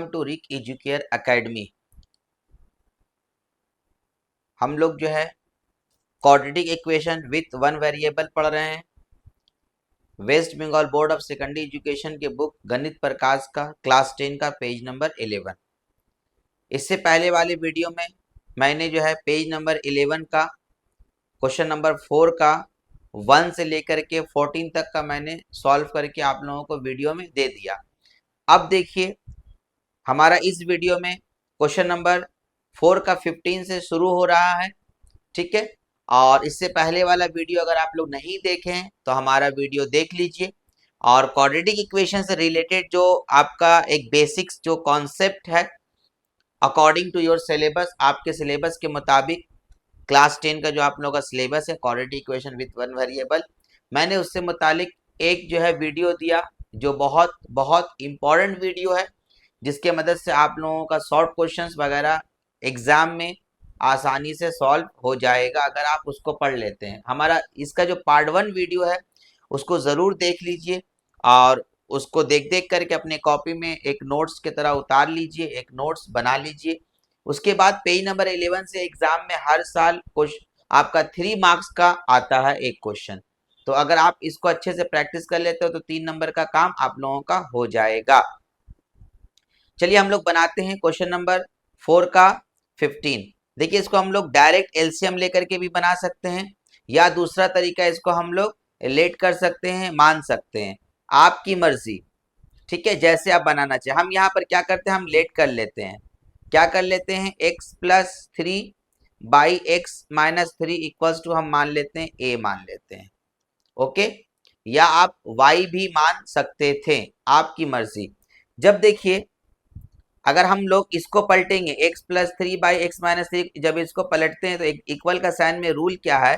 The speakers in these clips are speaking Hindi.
Welcome to Rik educare academy. हम लोग जो है quadratic equation with one variable पढ़ रहे हैं। West Bengal board of secondary education के बुक गणित प्रकाश का क्लास 10 का पेज नंबर 11। इससे पहले वाले वीडियो में मैंने जो है पेज नंबर 11 का क्वेश्चन नंबर 4 का 1 से लेकर के 14 तक का मैंने सॉल्व करके आप लोगों को वीडियो में दे दिया। अब देखिए हमारा इस वीडियो में क्वेश्चन नंबर 4 का 15 से शुरू हो रहा है, ठीक है। और इससे पहले वाला वीडियो अगर आप लोग नहीं देखे हैं तो हमारा वीडियो देख लीजिए। और क्वाड्रेटिक इक्वेशन से रिलेटेड जो आपका एक बेसिक्स जो कॉन्सेप्ट है अकॉर्डिंग टू योर सिलेबस, आपके सिलेबस के मुताबिक क्लास 10 का जो आप लोगों का सिलेबस है quadratic equation with one variable, मैंने उससे मुतालिक एक जो है वीडियो दिया जो बहुत बहुत इम्पोर्टेंट वीडियो है, जिसके मदद से आप लोगों का शॉर्ट क्वेश्चंस वगैरह एग्जाम में आसानी से सॉल्व हो जाएगा अगर आप उसको पढ़ लेते हैं। हमारा इसका जो पार्ट 1 वीडियो है उसको ज़रूर देख लीजिए और उसको देख देख करके अपने कॉपी में एक नोट्स की तरह उतार लीजिए, एक नोट्स बना लीजिए। उसके बाद पेज नंबर 11 से एग्जाम में हर साल कुछ आपका 3 मार्क्स का आता है एक क्वेश्चन। तो अगर आप इसको अच्छे से प्रैक्टिस कर लेते हो तो 3 नंबर का काम आप लोगों का हो जाएगा। चलिए हम लोग बनाते हैं क्वेश्चन नंबर 4 का 15। देखिए इसको हम लोग डायरेक्ट एलसीएम लेकर के भी बना सकते हैं या दूसरा तरीका इसको हम लोग लेट कर सकते हैं, मान सकते हैं, आपकी मर्जी, ठीक है, जैसे आप बनाना चाहिए। हम यहाँ पर क्या करते हैं, हम लेट कर लेते हैं। क्या कर लेते हैं, x plus 3 by x minus 3 equals to हम मान लेते हैं a मान लेते हैं, ओके। या आप y भी मान सकते थे, आपकी मर्जी। जब देखिए अगर हम लोग इसको पलटेंगे x plus 3 by x minus 3, जब इसको पलटते हैं तो एक इक्वल का साइन में रूल क्या है,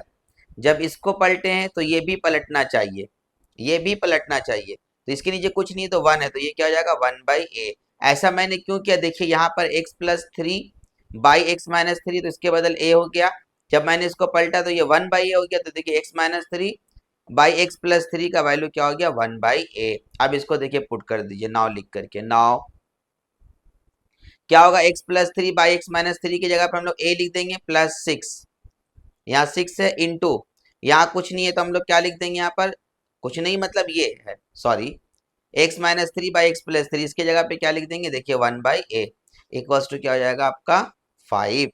जब इसको पलटे हैं तो ये भी पलटना चाहिए, ये भी पलटना चाहिए। तो इसके नीचे कुछ नहीं तो 1 है, तो ये क्या हो जाएगा 1 बाई ए। ऐसा मैंने क्यों किया, देखिए यहाँ पर x plus 3 by x minus 3, तो इसके बदल a हो गया। जब मैंने इसको पलटा तो ये 1 बाई ए हो गया, तो देखिए x minus 3 by x plus 3 का वैल्यू क्या हो गया 1 बाई ए। अब इसको देखिए पुट कर दीजिए नाउ लिख करके। नाउ क्या होगा, x plus 3 by x minus 3 की जगह पर हम लोग a लिख देंगे प्लस 6, यहाँ 6 है इंटू, यहाँ कुछ नहीं है तो हम लोग क्या लिख देंगे, यहाँ पर कुछ नहीं मतलब ये है, sorry, x minus 3 by x plus 3, इसके जगह पे क्या लिख देंगे, देखिए 1 बाई ए इक्वल्स टू क्या हो जाएगा आपका 5।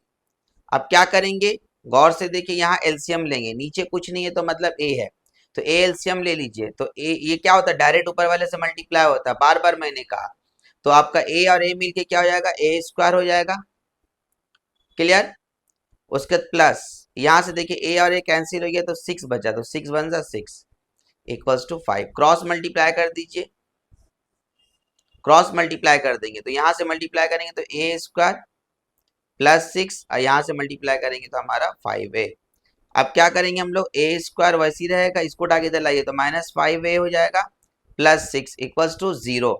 अब क्या करेंगे, गौर से देखिए यहाँ एलसीएम लेंगे, नीचे कुछ नहीं है तो मतलब a है, तो a एलसीएम ले लीजिए। तो a ये क्या होता है, डायरेक्ट ऊपर वाले से मल्टीप्लाई होता है, बार बार मैंने कहा। तो आपका a और a मिलके क्या हो जाएगा, a स्क्वायर हो जाएगा, क्लियर। उसके प्लस यहाँ से देखिए a और a कैंसिल हो गया तो 6 बचा, तो 6 1 जा 6 इक्वल्स टू 5। क्रॉस मल्टीप्लाई कर दीजिए, क्रॉस मल्टीप्लाई कर देंगे तो यहाँ से मल्टीप्लाई करेंगे तो a स्क्वायर प्लस 6 और यहाँ से मल्टीप्लाई करेंगे तो हमारा 5a। अब क्या करेंगे हम लोग, a स्क्वायर वैसी रहेगा, इसको उठा के इधर लाइए तो माइनस 5a हो जाएगा प्लस 6 इक्वल्स टू 0।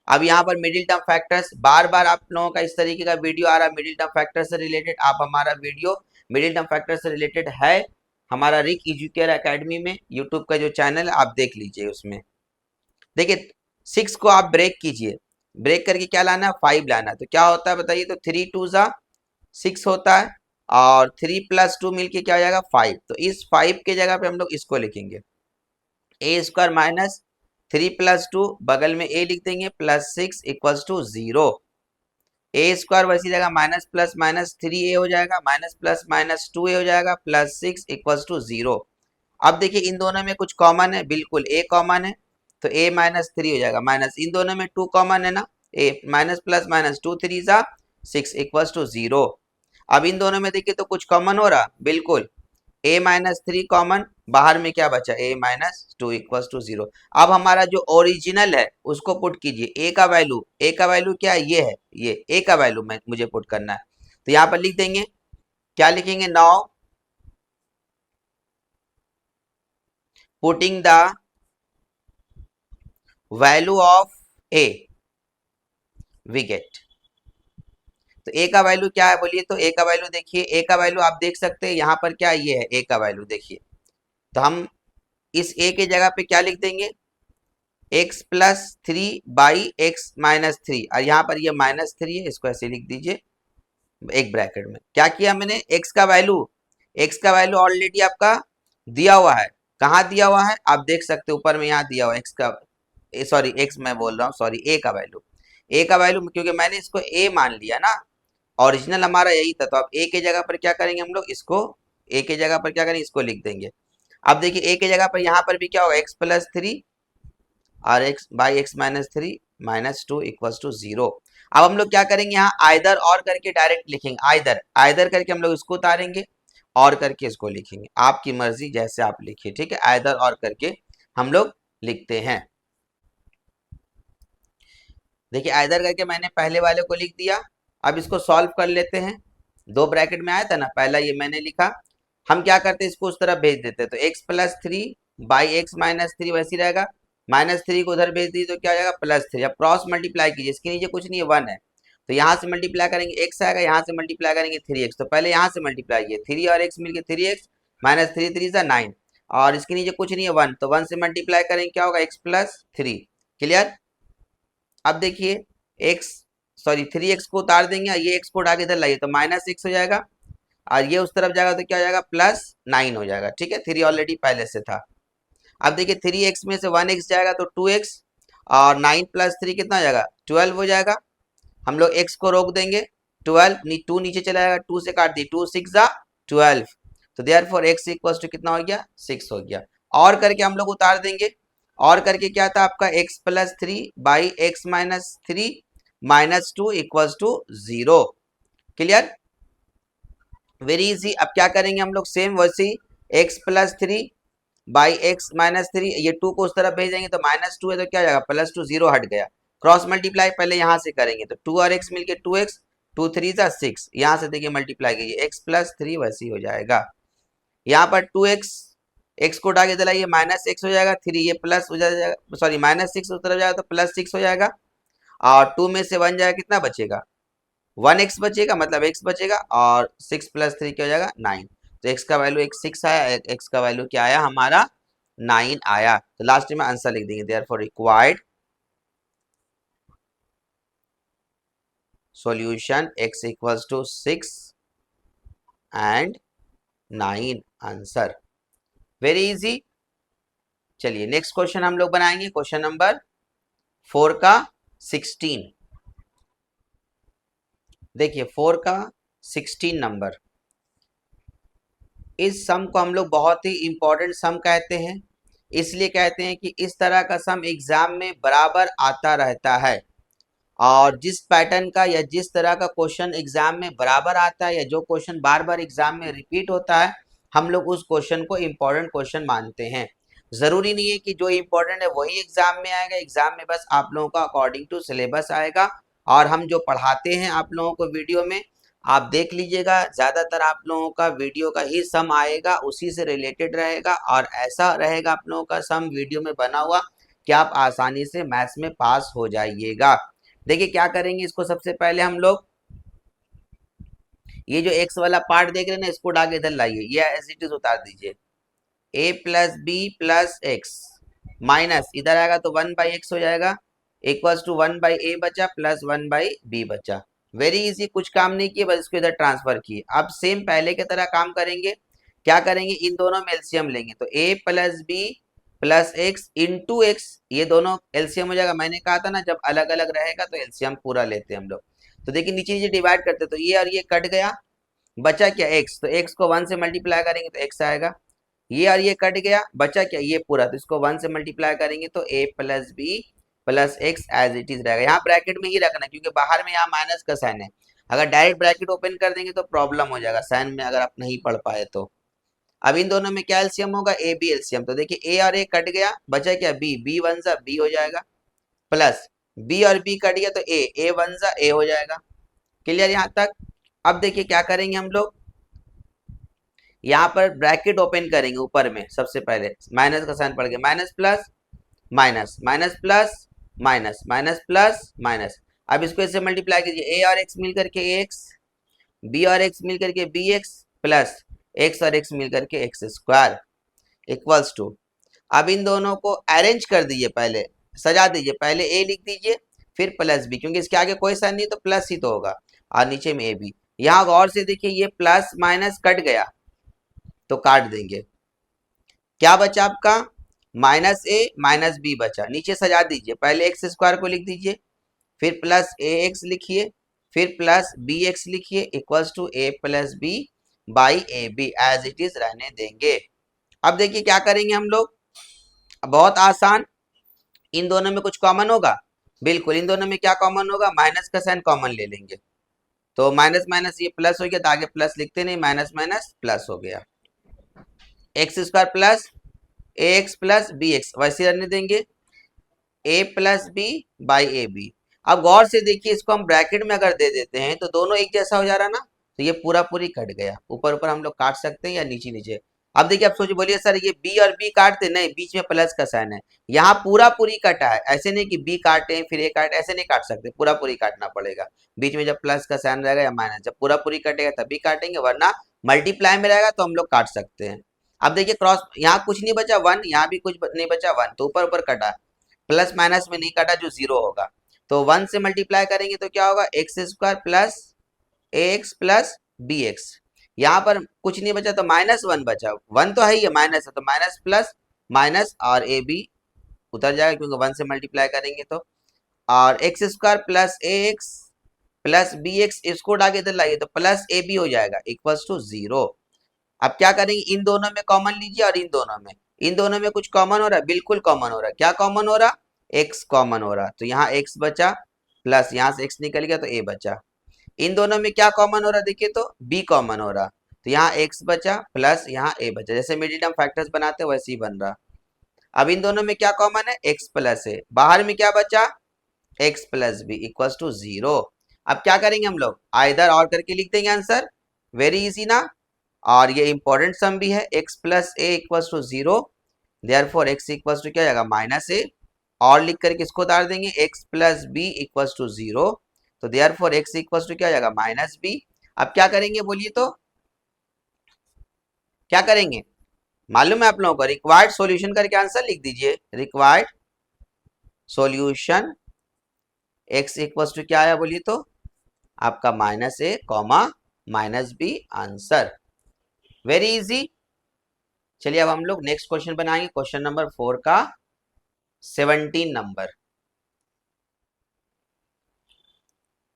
अब यहाँ पर मिडिल टर्म फैक्टर्स, बार बार आप लोगों का इस तरीके का वीडियो आ रहा है मिडिल टर्म फैक्टर से रिलेटेड, आप हमारा वीडियो मिडिल टर्म फैक्टर से रिलेटेड है हमारा रिक एजुकेयर एकेडमी में, यूट्यूब का जो चैनल है आप देख लीजिए। उसमें देखिए 6 को आप ब्रेक कीजिए, ब्रेक करके क्या लाना है 5 लाना है, तो क्या होता है बताइए, तो 3 2 जा 6 होता है और 3 प्लस 2 मिलके क्या हो जाएगा 5। तो इस 5 के जगह पे हम लोग इसको लिखेंगे a स्क्वायर माइनस 3 प्लस 2, बगल में a लिख देंगे plus 6 equals to 0। a square वैसी जगह माइनस प्लस माइनस 3a हो जाएगा, माइनस प्लस माइनस 2a हो जाएगा प्लस 6 इक्वल्स टू 0। अब देखिए इन दोनों में कुछ कॉमन है, बिल्कुल a कॉमन है तो a माइनस 3 हो जाएगा, माइनस इन दोनों में 2 कॉमन है ना, a माइनस प्लस माइनस 2 3 जा 6 इक्वल्स टू 0। अब इन दोनों में देखिए तो कुछ कॉमन हो रहा, बिल्कुल a माइनस 3 कॉमन, बाहर में क्या बचा a माइनस 2 इक्वल्स टू 0। अब हमारा जो ओरिजिनल है उसको पुट कीजिए, a का वैल्यू क्या है, ये है, ये a का वैल्यू मुझे पुट करना है, तो यहाँ पर लिख देंगे, क्या लिखेंगे, now putting the value of a we get. तो a का वैल्यू क्या है बोलिए, तो a का वैल्यू देखिए, a का वैल्यू आप देख सकते हैं यहाँ पर क्या, ये है a का वैल्यू देखिए। तो हम इस a के जगह पे क्या लिख देंगे, x plus three by x minus three, और यहाँ पर ये माइनस थ्री है, इसको ऐसे लिख दीजिए एक ब्रैकेट में। क्या किया मैंने, एक्स का वैल्यू ऑलरेडी आपका दिया हुआ है। कहाँ दिया हुआ है आप देख सकते हो, ऊपर में यहाँ दिया हुआ है एक्स का, सॉरी एक्स मैं बोल रहा हूँ, सॉरी ए का वैल्यू, ए का वैल्यू क्योंकि मैंने इसको ए मान लिया ना, ओरिजिनल हमारा यही था, तो अब ए के जगह पर क्या करेंगे हम लोग, इसको ए के जगह पर क्या करेंगे, इसको लिख देंगे। अब देखिए ए के जगह पर यहाँ पर भी क्या होगा, एक्स प्लस थ्री और x by x minus three minus two equals to zero. अब हम लोग क्या करेंगे, यहाँ आइदर और करके डायरेक्ट लिखेंगे, आइदर आइदर करके हम लोग इसको उतारेंगे और करके इसको लिखेंगे, आपकी मर्जी जैसे आप लिखिए, ठीक है, आइदर और करके हम लोग लिखते हैं। देखिए आइदर करके मैंने पहले वाले को लिख दिया। अब इसको सॉल्व कर लेते हैं, दो ब्रैकेट में आया था ना, पहला ये मैंने लिखा, हम क्या करते हैं इसको उस तरफ भेज देते हैं, तो x plus three by x minus three वैसे ही रहेगा, माइनस थ्री को उधर भेज दी तो क्या हो जाएगा प्लस थ्री। अब क्रॉस मल्टीप्लाई कीजिए, इसके नीचे कुछ नहीं है, वन है, तो यहाँ से मल्टीप्लाई करेंगे एक्स आएगा, यहाँ से मल्टीप्लाई करेंगे थ्री एक्स, तो पहले यहाँ से मल्टीप्लाई किए, थ्री और एक्स मिलके three x minus three three सा नाइन, और इसके नीचे कुछ नहीं है वन, तो वन से मल्टीप्लाई करेंगे क्या होगा एक्स प्लस थ्री। क्लियर। अब देखिए एक्स सॉरी थ्री एक्स को उतार देंगे, ये एक्स को उठा के इधर लाइए तो माइनस एक्स हो जाएगा, और ये उस तरफ जाएगा तो क्या हो जाएगा प्लस नाइन हो जाएगा, ठीक है, थ्री ऑलरेडी पहले से था। अब देखिए थ्री एक्स में से वन एक्स जाएगा तो टू एक्स, और नाइन प्लस थ्री कितना हो जाएगा 12 हो जाएगा। हम लोग एक्स को रोक देंगे, 12 टू नीचे चला जाएगा, टू से काट दी, टू सिक्स जा 12, तो देयरफॉर एक्स इक्वल टू कितना हो गया 6 हो गया। और करके हम लोग उतार देंगे, और करके क्या था आपका X plus three by x minus three minus two equals to zero. Clear, very easy. अब क्या करेंगे हम लोग सेम वैसे ही, X plus three by x minus three, ये टू को उस तरफ भेजेंगे तो माइनस टू है तो क्या हो जाएगा प्लस टू, जीरो हट गया। क्रॉस मल्टीप्लाई पहले यहाँ से करेंगे तो टू और एक्स मिलके टू एक्स, टू थ्री जा सिक्स, यहाँ से देखिए मल्टीप्लाई कीजिए एक्स प्लस थ्री वैसे ही हो जाएगा। यहाँ पर टू एक्स, एक्स को उठा के दिलाइए माइनस एक्स हो जाएगा, थ्री ये प्लस हो जाएगा, सॉरी माइनस सिक्स उस तरफ जाएगा तो प्लस सिक्स हो जाएगा, और टू में से वन जाएगा कितना बचेगा, वन एक्स बचेगा, मतलब एक्स बचेगा, और सिक्स प्लस थ्री क्या हो जाएगा नाइन, तो एक्स का वैल्यू एक सिक्स आया, एक्स का वैल्यू क्या आया हमारा नाइन आया। तो लास्ट में आंसर लिख देंगे, therefore required solution x equals to 6 and 9 answer. Very easy. चलिए नेक्स्ट क्वेश्चन हम लोग बनाएंगे, क्वेश्चन नंबर 4 का 16। देखिए 4 का 16 नंबर, इस सम को हम लोग बहुत ही इंपॉर्टेंट सम कहते हैं, इसलिए कहते हैं कि इस तरह का सम एग्जाम में बराबर आता रहता है, और जिस पैटर्न का या जिस तरह का क्वेश्चन एग्जाम में बराबर आता है, या जो क्वेश्चन बार बार एग्जाम में रिपीट होता है, हम लोग उस क्वेश्चन को इम्पोर्टेंट क्वेश्चन मानते हैं। जरूरी नहीं है कि जो इम्पोर्टेंट है वही एग्जाम में आएगा, एग्जाम में बस आप लोगों का अकॉर्डिंग टू सिलेबस आएगा, और हम जो पढ़ाते हैं आप लोगों को वीडियो में आप देख लीजिएगा, ज्यादातर आप लोगों का वीडियो का ही सम आएगा, उसी से रिलेटेड रहेगा, और ऐसा रहेगा आप लोगों का सम वीडियो में बना हुआ कि आप आसानी से मैथ्स में पास हो जाइएगा। देखिए क्या करेंगे, इसको सबसे पहले हम लोग ये जो एक्स वाला पार्ट देख रहे हैं ना, इसको उठा के इधर लाइए, ये एज इट इज उतार दीजिए, A plus B plus X minus इधर आएगा तो वन बाई एक्स हो जाएगा, equals to one by A बचा प्लस वन बाई बी बचा। वेरी इजी, कुछ काम नहीं किए, बस इसको इधर ट्रांसफर किए। अब सेम पहले की तरह काम करेंगे, क्या करेंगे, इन दोनों में एलसीएम लेंगे, तो A plus B plus X into X, ये दोनों एलसीएम हो जाएगा। मैंने कहा था ना जब अलग अलग रहेगा तो एलसीएम पूरा लेते हैं हम लोग। तो देखिए नीचे नीचे डिवाइड करते तो ये और ये कट गया, बचा क्या एक्स, तो एक्स को वन से मल्टीप्लाई करेंगे तो एक्स आएगा, ये और ये कट गया, बचा क्या ये पूरा, तो इसको वन से मल्टीप्लाई करेंगे तो A plus B plus X as it is रहेगा। यहाँ ब्रैकेट में ही रखना क्योंकि बाहर में यहाँ माइनस का साइन है, अगर डायरेक्ट ब्रैकेट ओपन कर देंगे तो प्रॉब्लम हो जाएगा साइन में, अगर आप नहीं पढ़ पाए तो। अब इन दोनों में क्या एलसीएम होगा, ए बी एलसीएम, तो देखिए ए और ए कट गया, बचा क्या बी, बी वन सा बी हो जाएगा, प्लस बी और बी कट गया तो ए वन सा ए हो जाएगा। क्लियर यहाँ तक। अब देखिए क्या करेंगे हम लोग, यहाँ पर ब्रैकेट ओपन करेंगे, ऊपर में सबसे पहले माइनस का साइन पड़ गया, minus plus minus minus plus minus minus plus minus. अब इसको ऐसे मल्टीप्लाई कीजिए, ए और एक्स मिल करके एक्स, बी और एक्स मिल करके बी एक्स, प्लस एक्स और एक्स मिल करके एक्स स्क्वायर इक्वल्स टू, अब इन दोनों को अरेंज कर दीजिए पहले सजा दीजिए, पहले ए लिख दीजिए फिर प्लस बी, क्योंकि इसके आगे कोई साइन नहीं तो प्लस ही तो होगा, और नीचे में ए बी। यहाँ गौर से देखिए ये प्लस माइनस कट गया तो काट देंगे, क्या बचा आपका माइनस ए माइनस बी बचा, नीचे सजा दीजिए, पहले एक्स स्क्वायर को लिख दीजिए, फिर प्लस ए एक्स लिखिए, फिर प्लस बी एक्स लिखिए equals to a plus B by A b, as it is रहने देंगे। अब देखिए क्या करेंगे हम लोग, बहुत आसान, इन दोनों में कुछ कॉमन होगा, बिल्कुल इन दोनों में क्या कॉमन होगा, माइनस का साइन कॉमन ले लेंगे, तो माइनस माइनस ये प्लस हो गया, तो आगे प्लस लिखते नहीं, माइनस माइनस प्लस हो गया, X square plus A X plus B X वैसे रहने देंगे, A plus B by A B. अब गौर से देखिए इसको हम ब्रैकेट में अगर दे देते हैं तो दोनों एक जैसा हो जा रहा ना, तो ये पूरा पूरी कट गया, ऊपर ऊपर हम लोग काट सकते हैं या नीचे नीचे। अब देखिए आप सोचिए, बोलिए सर ये बी और बी काटते नहीं, बीच में प्लस का साइन है, यहाँ पूरा पूरी कटा है, ऐसे नहीं कि बी काटे फिर ए काटे, ऐसे नहीं काट सकते, पूरा पूरी काटना पड़ेगा, बीच में जब प्लस का साइन रहेगा या माइनस, जब पूरा पूरी कटेगा तभी काटेंगे, वरना मल्टीप्लाई में रहेगा तो हम लोग काट सकते हैं। अब देखिए क्रॉस, यहाँ कुछ नहीं बचा वन, यहाँ भी कुछ नहीं बचा वन, तो ऊपर ऊपर कटा, प्लस माइनस में नहीं काटा जो जीरो होगा, तो वन से मल्टीप्लाई करेंगे तो क्या होगा, x square plus A X plus B x, यहाँ पर कुछ नहीं बचा तो माइनस वन बचा, वन तो है ही है, माइनस है तो माइनस प्लस माइनस और ए बी उतर जाएगा क्योंकि वन से मल्टीप्लाई करेंगे तो, और x square plus A X plus B x, इसको उठा के इधर लाइए तो प्लस ए बी हो जाएगा इक्वल्स टू जीरो। अब क्या करेंगे, इन दोनों में कॉमन लीजिए और इन दोनों में कुछ कॉमन हो रहा है, बिल्कुल कॉमन हो रहा है, क्या कॉमन हो रहा, एक्स कॉमन हो रहा, तो यहाँ एक्स बचा, प्लस यहाँ से एक्स निकल गया तो ए बचा। इन दोनों में क्या कॉमन हो रहा है, देखिए तो बी कॉमन हो रहा, तो यहाँ एक्स बचा प्लस यहाँ ए बचा, जैसे मिडिल टर्म फैक्टर्स बनाते हैं वैसे ही बन रहा। अब इन दोनों में क्या कॉमन है, एक्स प्लस ए, बाहर में क्या बचा, x plus b equals to zero. अब क्या करेंगे हम लोग, आइदर और करके लिख देंगे आंसर, वेरी इजी ना, और ये इंपॉर्टेंट सम भी है, x plus a equals to zero, therefore x equals to क्या जाएगा माइनस ए, और लिख करके इसको उतार देंगे x plus b equals to zero, तो देयरफॉर x इक्वल्स टू क्या जाएगा माइनस बी। अब क्या करेंगे बोलिए तो, क्या करेंगे मालूम है आप लोगों को, रिक्वायर्ड सॉल्यूशन करके आंसर लिख दीजिए, required solution x equals to क्या आया बोलिए तो, आपका minus A comma minus B answer, very easy. चलिए अब हम लोग नेक्स्ट क्वेश्चन बनाएंगे, क्वेश्चन नंबर 4 का 17 नंबर।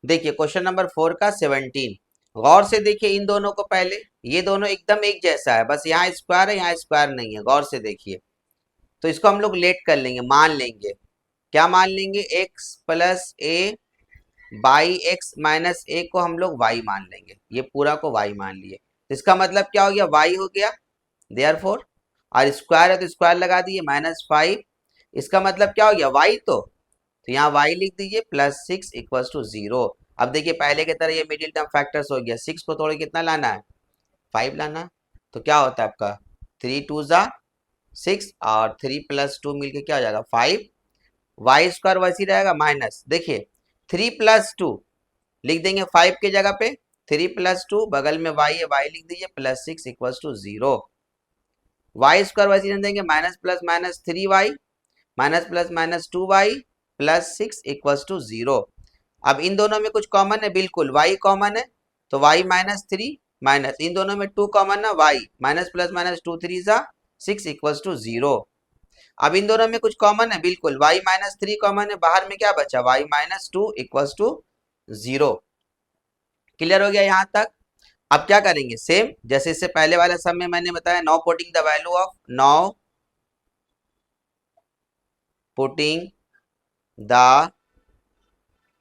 देखिए क्वेश्चन नंबर 4 का 17, गौर से देखिए इन दोनों को, पहले ये दोनों एकदम एक जैसा है, बस यहाँ स्क्वायर है यहाँ स्क्वायर नहीं है, गौर से देखिए, तो इसको हम लोग लेट कर लेंगे, मान लेंगे, क्या मान लेंगे, X plus A by x minus A को हम लोग वाई मान लेंगे, ये पूरा को वाई मान लिए, तो इसका मतलब क्या हो गया, वाई हो गया, देयरफॉर, और स्क्वायर है तो स्क्वायर लगा दिए -5, इसका मतलब क्या हो गया वाई, तो यहाँ वाई लिख दीजिए प्लस 6 इक्वल्स टू जीरो। अब देखिए पहले की तरह ये मिडिल टर्म फैक्टर्स हो गया, 6 को थोड़े कितना लाना है 5 लाना, तो क्या होता है आपका 3 2 जा 6 और 3 प्लस 2 मिलके क्या हो जाएगा 5, वाई स्क्वायर वैसे ही रहेगा माइनस, देखिए 3 प्लस 2 लिख देंगे 5 के जगह पे, 3 प्लस 2 बगल में वाई है, वाई लिख दीजिए plus 6 equals to zero, y square वैसे ही देंगे minus plus minus 3y minus plus minus 2y plus 6 equals to zero. अब इन दोनों में कुछ कॉमन है, बिल्कुल y कॉमन है, तो y माइनस 3 माइनस इन दोनों में 2 कॉमन ना, y माइनस प्लस माइनस 2 3 जा 6 इक्वल्स टू जीरो। अब इन दोनों में कुछ कॉमन है, बिल्कुल y माइनस 3 कॉमन है, बाहर में क्या बचा y minus 2 equals to zero. Clear हो गया यहाँ तक। अब क्या करेंगे, सेम जैसे इससे पहले वाले सब में मैंने बताया, now putting the value of, now putting the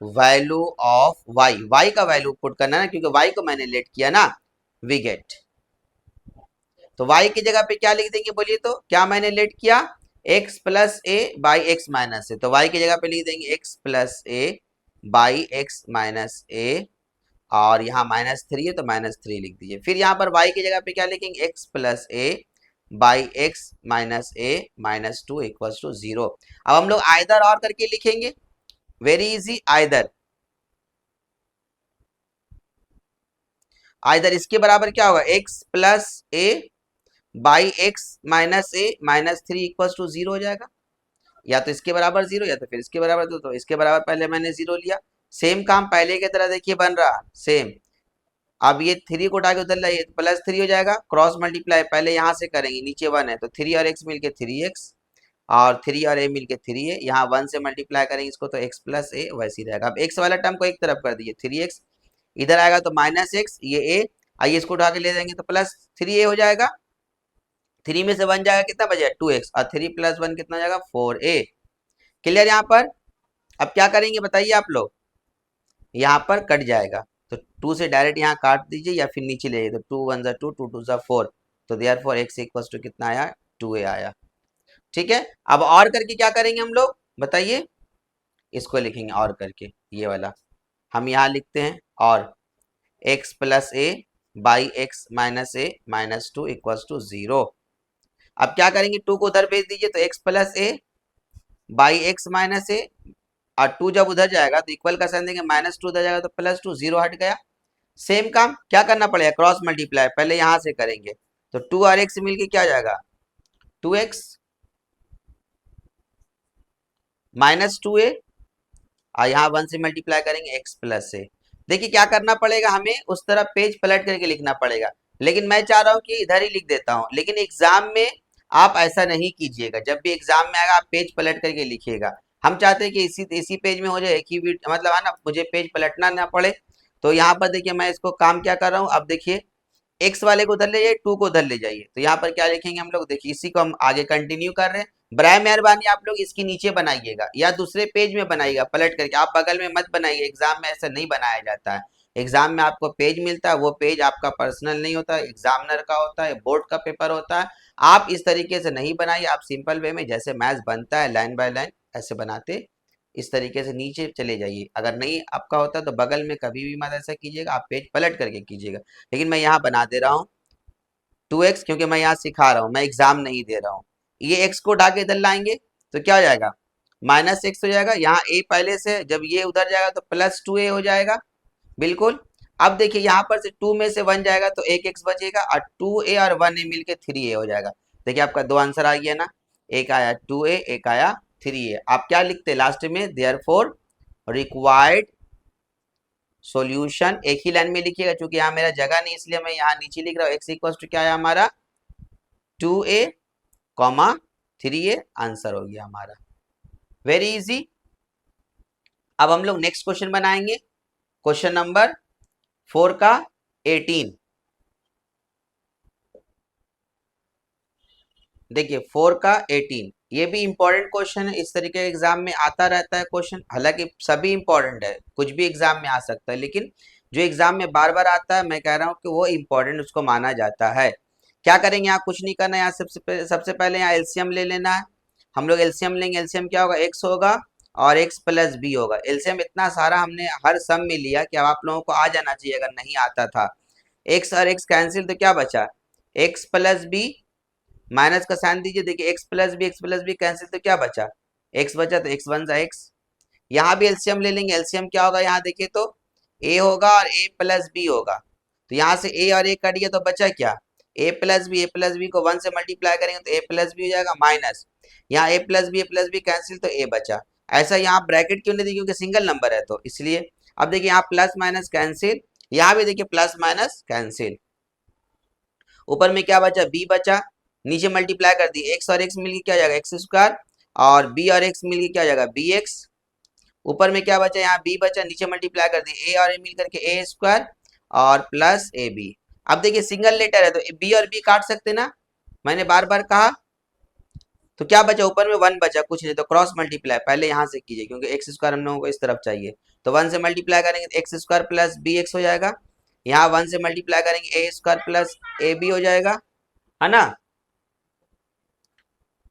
value of y, y का वैल्यू पुट करना है ना, क्योंकि y को मैंने लेट किया ना, वी गेट, तो y की जगह पे क्या लिख देंगे बोलिए तो, क्या मैंने लेट किया x plus A by x minus A, तो y की जगह पे लिख देंगे x plus A by x minus A, और यहाँ -3 है तो -3 लिख दीजिए, फिर यहाँ पर y की जगह पे क्या लिखेंगे x plus A by x minus a minus 2 equals to zero. अब हम लोग आइदर और करके लिखेंगे, वेरी इजी, आइदर, आइदर इसके बराबर क्या होगा, x plus A by x minus a minus 3 equals to zero हो जाएगा, या तो इसके बराबर 0 या तो फिर इसके बराबर 2, तो इसके बराबर पहले मैंने 0 लिया। सेम काम पहले की तरह देखिए बन रहा सेम। अब ये 3 को उठा के उधर लाइए तो +3 हो जाएगा। क्रॉस मल्टीप्लाई पहले यहाँ से करेंगे, नीचे 1 है तो 3 और x मिलके 3x, और 3 और a मिलके 3a। यहाँ 1 से मल्टीप्लाई करेंगे इसको तो x प्लस a वैसे ही रहेगा। अब x वाला टर्म को एक तरफ कर दीजिए, 3x इधर आएगा तो -x, ये a, आइए इसको उठा के ले जाएंगे तो +3a हो जाएगा। 3 में से 1 जाएगा कितना बचेगा 2x, और 3 + 1 कितना हो जाएगा 4a। क्लियर यहाँ पर? अब क्या करेंगे बताइए आप लोग, यहाँ पर कट जाएगा तो 2 से डायरेक्ट यहाँ काट दीजिए या फिर नीचे ले जाइए, तो 2 1 = 2, 2 2 = 4, तो देयरफॉर x इक्वल्स टू कितना आया 2a आया। ठीक है, अब और करके क्या करेंगे हम लोग बताइए, इसको लिखेंगे और करके, ये वाला हम यहाँ लिखते हैं, और x + a by x - a -2 = 0। अब क्या करेंगे, 2 को उधर भेज दीजिए तो x + a by x - a, और 2 जब उधर जाएगा तो इक्वल का साइन देंगे, -2 उधर जाएगा तो +2, 0 हट गया। सेम काम क्या करना पड़ेगा, क्रॉस मल्टीप्लाई पहले यहाँ से करेंगे तो 2 और x मिलके क्या हो जाएगा 2x -2a, और यहाँ 1 से मल्टीप्लाई करेंगे x + a। देखिए क्या करना पड़ेगा, हमें उस तरफ पेज पलट करके लिखना पड़ेगा, लेकिन मैं चाह रहा हूँ कि इधर ही लिख देता हूँ। लेकिन एग्जाम में आप ऐसा नहीं कीजिएगा, जब भी एग्जाम में आएगा आप पेज पलट करके लिखिएगा। हम चाहते हैं कि इसी पेज में हो जाए, एक ही मतलब है ना, मुझे पेज पलटना ना पड़े। तो यहाँ पर देखिए मैं इसको काम क्या कर रहा हूँ, अब देखिए x वाले को उधर ले जाइए, 2 को उधर ले जाइए, तो यहाँ पर क्या लिखेंगे हम लोग, देखिए इसी को हम आगे कंटिन्यू कर रहे हैं। बराए मेहरबानी आप लोग इसकी नीचे बनाइएगा या दूसरे पेज में बनाइएगा पलट करके, आप बगल में मत बनाइए, एग्जाम में ऐसा नहीं बनाया जाता है। एग्जाम में आपको पेज मिलता है, वो पेज आपका पर्सनल नहीं होता है, एग्जामिनर का होता है, बोर्ड का पेपर होता है। आप इस तरीके से नहीं बनाइए, आप सिंपल वे में जैसे मैथ्स बनता है लाइन बाय लाइन ऐसे बनाते, इस तरीके से नीचे चले जाइए। अगर नहीं आपका होता तो बगल में कभी भी मत ऐसा कीजिएगा, आप पेज पलट करके कीजिएगा। लेकिन मैं यहाँ बना दे रहा हूँ 2x, क्योंकि मैं यहाँ सिखा रहा हूँ, मैं एग्जाम नहीं दे रहा हूँ। ये x को उठा के इधर लाएंगे तो क्या हो जाएगा -x हो जाएगा। यहाँ a पहले से, जब ये उधर जाएगा तो +2a हो जाएगा बिल्कुल। अब देखिए यहाँ पर से 2 में से 1 जाएगा तो एक x बचेगा, और 2a और 1a मिलके 3a हो जाएगा। देखिए आपका 2 आंसर आ गया ना, एक आया 2a, एक आया 3a। आप क्या लिखते लास्ट में, देयरफॉर रिक्वायर्ड सॉल्यूशन, एक ही लाइन में लिखिएगा, क्योंकि यहाँ मेरा जगह नहीं इसलिए मैं यहाँ नीचे लिख रहा हूँ। x इक्वल्स टू क्या है हमारा 2a, 3a, आंसर हो गया हमारा। Very easy. अब हम लोग नेक्स्ट क्वेश्चन बनाएंगे, क्वेश्चन नंबर 4 का 18। देखिए 4 का 18, ये भी इंपॉर्टेंट क्वेश्चन है, इस तरीके के एग्जाम में आता रहता है क्वेश्चन। हालांकि सभी इंपॉर्टेंट है, कुछ भी एग्जाम में आ सकता है, लेकिन जो एग्जाम में बार बार आता है मैं कह रहा हूँ कि वो इंपॉर्टेंट उसको माना जाता है। क्या करेंगे, यहाँ कुछ नहीं करना है, यहाँ सबसे पहले यहाँ एलसीएम ले लेना है। हम लोग एलसीएम लेंगे, एलसीएम क्या होगा, x होगा और x + b होगा। एलसीएम इतना सारा हमने हर सम में लिया कि अब आप लोगों को आ जाना चाहिए, अगर नहीं आता था। x और x कैंसिल तो क्या बचा, x + b, माइनस का साइन दीजिए, देखिए x + b कैंसिल तो क्या बचा, x बचा, तो x 1 = x। यहाँ भी एलसीएम ले लेंगे, एलसीएम क्या होगा, यहाँ देखिए तो a होगा और a + b होगा, तो यहाँ से a और a कट गया तो बचा क्या, a + b को 1 से मल्टीप्लाई करेंगे तो a + b हो जाएगा, माइनस यहाँ a + b कैंसिल तो a बचा। ऐसा यहाँ ब्रैकेट क्यों नहीं दी, क्योंकि सिंगल नंबर है तो इसलिए। अब देखिए यहाँ प्लस माइनस कैंसिल, यहाँ भी देखिए प्लस माइनस कैंसिल। ऊपर में क्या बचा, b बचा, नीचे मल्टीप्लाई कर दी, x और x मिलके क्या जाएगा x², और b और x मिलके क्या जाएगा bx। ऊपर में क्या बचा, यहाँ b बचा, नीचे मल्टीप्लाई कर दी, a और a मिल करके a² और प्लस ab। अब देखिए सिंगल लेटर है तो b और b काट सकते ना, मैंने बार बार कहा। तो क्या बचा, ऊपर में 1 बचा, कुछ नहीं, तो क्रॉस मल्टीप्लाई पहले यहाँ से कीजिए, क्योंकि x² हम लोगों को इस तरफ चाहिए, तो 1 से मल्टीप्लाई करेंगे तो x² प्लस bx हो जाएगा। यहाँ 1 से मल्टीप्लाई करेंगे a² प्लस ab हो जाएगा, है ना।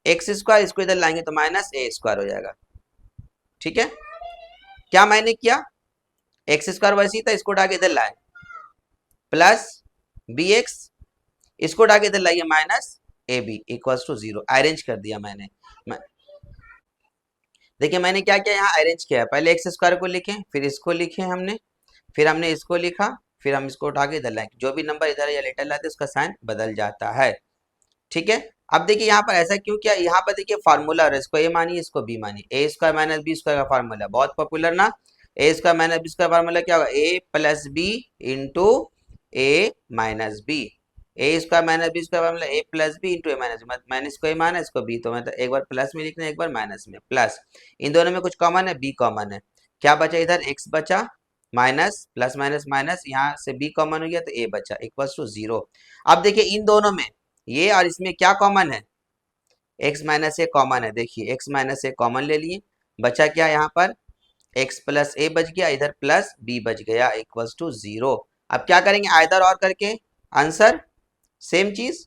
x² इसको इधर लाएंगे तो -a² हो जाएगा। ठीक है, क्या मैंने किया, x² वैसे ही था, इसको उठा के इधर लाए, प्लस bx, इसको उठा के इधर लाइए -ab = 0, अरेंज कर दिया मैंने। देखिए मैंने क्या किया, यहाँ अरेंज किया, पहले x² को लिखे, फिर इसको लिखे हमने, फिर हमने इसको लिखा, फिर हम इसको उठा के इधर लाए, जो भी नंबर इधर या लेटर लाते उसका साइन बदल जाता है। ठीक है। अब देखिए यहाँ पर ऐसा क्यों किया, यहाँ पर देखिए फार्मूला है, इसको ए मानिए इसको बी मानिए, A square minus B square का फार्मूला बहुत पॉपुलर ना। A square minus B square formula क्या होगा, A plus B into A minus B. A square minus B square formula A plus B into A minus, minus को ए माना इसको बी, तो मतलब एक बार प्लस में लिखना है एक बार माइनस में, प्लस इन दोनों में कुछ कॉमन है, बी कॉमन है, क्या बचा इधर एक्स बचा, माइनस प्लस माइनस माइनस, यहाँ से बी कॉमन हो गया तो ए बचा इक्वल टू 0। अब देखिए इन दोनों में ये और इसमें क्या कॉमन है, x माइनस ए कॉमन है, देखिए x माइनस ए कॉमन ले लिए, बचा क्या यहाँ पर x प्लस ए बच गया, इधर प्लस b बच गया इक्वल्स टू 0। अब क्या करेंगे आइदर और करके आंसर सेम चीज,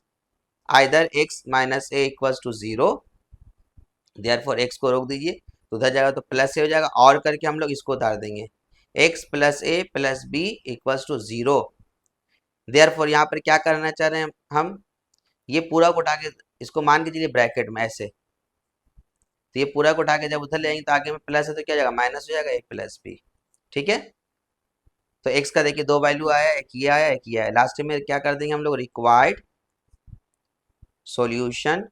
either x minus a equals to 0, therefore x को रोक दीजिए तो उधर जाएगा तो प्लस ए हो जाएगा, और करके हम लोग इसको उतार देंगे x plus a plus b equals to 0। Therefore यहाँ पर क्या करना चाह रहे हैं हम, ये पूरा को उठा के इसको मान के चलिए ब्रैकेट में ऐसे, तो ये पूरा को उठा के जब उधर ले आएंगे तो आगे में प्लस है तो क्या हो जाएगा माइनस हो जाएगा ए प्लस बी। ठीक है, तो x का देखिए दो वैल्यू आया, एक ये आया एक ये आया, लास्ट में क्या कर देंगे हम लोग रिक्वायर्ड सॉल्यूशन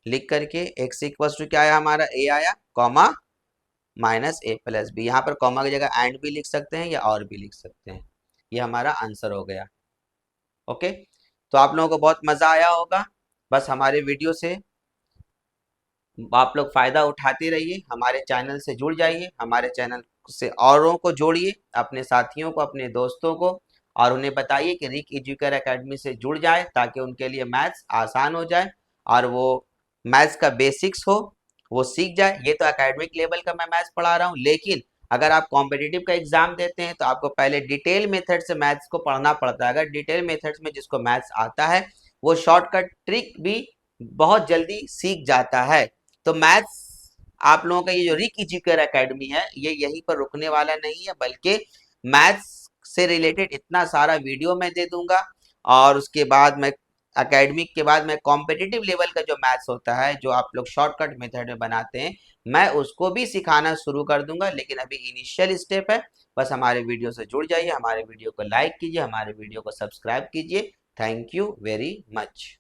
लिख करके x इक्वल्स टू क्या आया हमारा a आया कॉमा माइनस ए प्लस बी, यहाँ पर कॉमा की जगह एंड भी लिख सकते हैं या और भी लिख सकते हैं, ये हमारा आंसर हो गया। ओके, तो आप लोगों को बहुत मजा आया होगा, बस हमारे वीडियो से आप लोग फायदा उठाते रहिए, हमारे चैनल से जुड़ जाइए, हमारे चैनल से औरों को जोड़िए, अपने साथियों को अपने दोस्तों को, और उन्हें बताइए कि रिक एजुकेटर एकेडमी से जुड़ जाए ताकि उनके लिए मैथ्स आसान हो जाए और वो मैथ्स का बेसिक्स हो वो सीख जाए। ये तो एकेडमिक लेवल का मैं मैथ्स पढ़ा रहा हूँ, लेकिन अगर आप कॉम्पिटिटिव का एग्जाम देते हैं तो आपको पहले डिटेल मेथड से मैथ्स को पढ़ना पड़ता है। अगर डिटेल मेथड्स में जिसको मैथ्स आता है वो शॉर्टकट ट्रिक भी बहुत जल्दी सीख जाता है। तो मैथ्स आप लोगों का ये जो रिक एजुकेटर एकेडमी है ये यहीं पर रुकने वाला नहीं है, बल्कि मैथ्स से रिलेटेड इतना सारा वीडियो मैं दे दूंगा, और उसके बाद मैं एकेडमिक के बाद मैं कॉम्पिटिटिव लेवल का जो मैथ्स होता है जो आप लोग शॉर्टकट मेथड में बनाते हैं मैं उसको भी सिखाना शुरू कर दूंगा, लेकिन अभी इनिशियल स्टेप है। बस हमारे वीडियो से जुड़ जाइए, हमारे वीडियो को लाइक कीजिए, हमारे वीडियो को सब्सक्राइब कीजिए। Thank you very much.